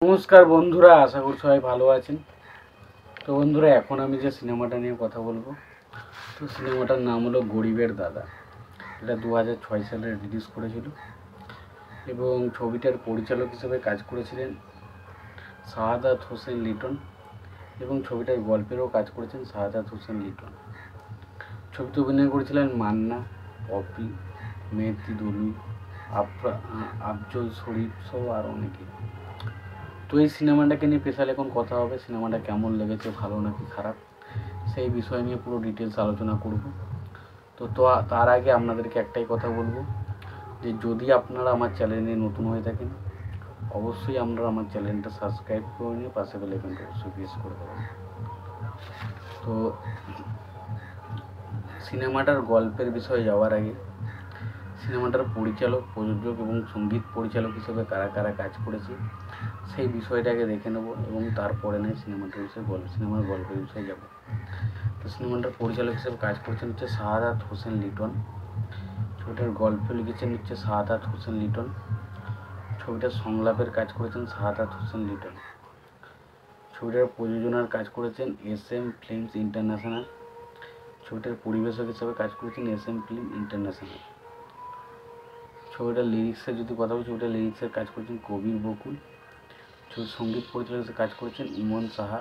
নমস্কার বন্ধুরা, আশা করি সবাই ভালো আছেন। তো বন্ধুরা, এখন আমি যে সিনেমাটা নিয়ে কথা বলবো, তো সিনেমাটার নাম হলো গরিবের দাদা। এটা 2006 সালে রিলিজ করেছিল এবং ছবিটার পরিচালক হিসেবে কাজ করেছিলেন শাহাদাত হোসেন লিটন এবং ছবিটার গল্পেরও কাজ করেছেন শাহাদাত হোসেন লিটন। ছবিতে অভিনয় করেছিলেন মান্না, পপি, মেহেদি দলুই, আফজল শরীফ সহ আর অনেকে। তো এই সিনেমাটাকে নিয়ে স্পেশাল এখন কথা হবে। সিনেমাটা কেমন লেগেছে, ভালো নাকি খারাপ, সেই বিষয় নিয়ে পুরো ডিটেলস আলোচনা করব। তো তার আগে আপনাদেরকে একটাই কথা বলবো, যে যদি আপনারা আমার চ্যানেলে নতুন হয়ে থাকেন, অবশ্যই আপনারা আমার চ্যানেলটা সাবস্ক্রাইব করে নিয়ে পাশে বেল আইকনটা অবশ্যই প্রেস করে দেবেন। তো সিনেমাটার গল্পের বিষয়ে যাওয়ার আগে, সিনেমাটার পরিচালক, প্রযোজক এবং সঙ্গীত পরিচালক হিসেবে কারা কারা কাজ করেছে সেই বিষয়টাকে দেখে নেব এবং তারপরে নয় সিনেমাটার গল্পের বিষয়ে যাব। তো সিনেমাটার পরিচালক হিসেবে কাজ করছেন হচ্ছে শাহাদাত হোসেন লিটন। ছবিটার গল্প লিখেছেন হচ্ছে শাহাদাত হোসেন লিটন। ছবিটার সংলাপের কাজ করেছেন শাহাদাত হোসেন লিটন। ছবিটার প্রযোজনার কাজ করেছেন SM ফিল্মস ইন্টারন্যাশনাল। ছবিটার পরিবেশক হিসেবে কাজ করেছেন SM ফিল্ম ইন্টারন্যাশনাল। ছবিটার লিরিক্সের যদি কথা বলি, ছবিটার লিরিক্সের কাজ করেছেন কবির বকুল। ছবির সঙ্গীত পরিচালক হিসেবে কাজ করেছেন ইমন সাহা।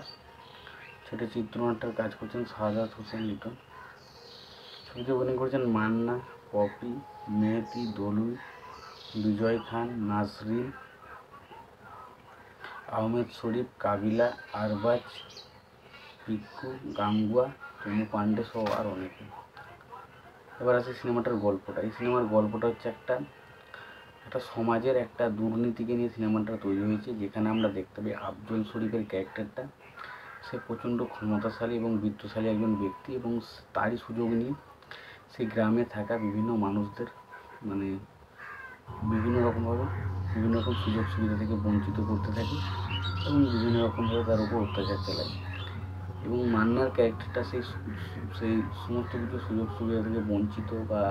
ছবিটার চিত্রনাট্যের কাজ করেছেন শাহাদাত হোসেন লিটন। ছবিতে অভিনয় করেছেন মান্না, পপি, মেহেদি দলুই, বিজয় খান, নাসরিন, আহমেদ শরীফ, কাবিলা, আরবাজ, পিক্কু, গাঙ্গুয়া, তনু পান্ডে সহ আর অনেকে। এবার আছে সিনেমাটার গল্পটা। এই সিনেমার গল্পটা হচ্ছে একটা সমাজের একটা দুর্নীতিকে নিয়ে সিনেমাটা তৈরি হয়েছে, যেখানে আমরা দেখতে পাই আফজল শরীফের ক্যারেক্টারটা, সে প্রচণ্ড ক্ষমতাশালী এবং বিত্তশালী একজন ব্যক্তি এবং তারই সুযোগ নিয়ে সেই গ্রামে থাকা বিভিন্ন মানুষদের বিভিন্ন রকম সুযোগ সুবিধা থেকে বঞ্চিত করতে থাকে এবং বিভিন্ন রকমভাবে তার উপর অত্যাচার চালায়। এবং মান্নার ক্যারেক্টারটা সেই সমস্ত কিছু সুযোগ সুবিধা থেকে বঞ্চিত বা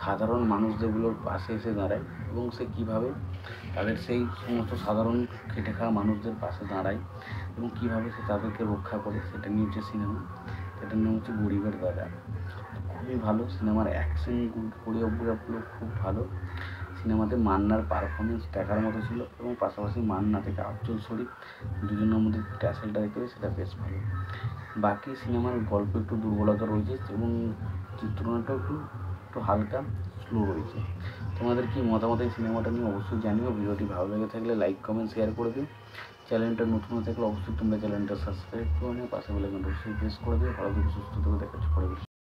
সাধারণ মানুষদেরগুলোর পাশে এসে দাঁড়ায় এবং সে কীভাবে তাদের সেই সমস্ত সাধারণ খেটে খাওয়া মানুষদের পাশে দাঁড়ায় এবং কীভাবে সে তাদেরকে রক্ষা করে, সেটা নিয়ে হচ্ছে সিনেমা। সেটার নাম হচ্ছে গরিবের দাদা। খুবই ভালো সিনেমার অ্যাকশন কোরিওগ্রাফগুলো খুব ভালো। সিনেমাতে মান্নার পারফরমেন্স দেখার মতো ছিল এবং পাশাপাশি মান্না থেকে আফজল শরীফ দুজনের মধ্যে ট্যাসেলটা দেখতে সেটা বেশ ভালো। বাকি সিনেমার গল্প একটু দুর্বলতা রয়েছে এবং চিত্রনাট্য একটু হালকা স্লো রয়েছে। তোমাদের কি মতামত এই সিনেমাটা নিয়ে অবশ্যই জানিও। ভিডিওটি ভালো লেগে থাকলে লাইক, কমেন্ট, শেয়ার করে দিও। চ্যানেলটা নতুন হয়ে থাকলে অবশ্যই তোমরা চ্যানেলটা সাবস্ক্রাইব করে নিও, পাশে বেল আইকনটা অবশ্যই প্রেস করে দিও। ভালো থেকে সুস্থ থেকে দেখাচ্ছি পরে।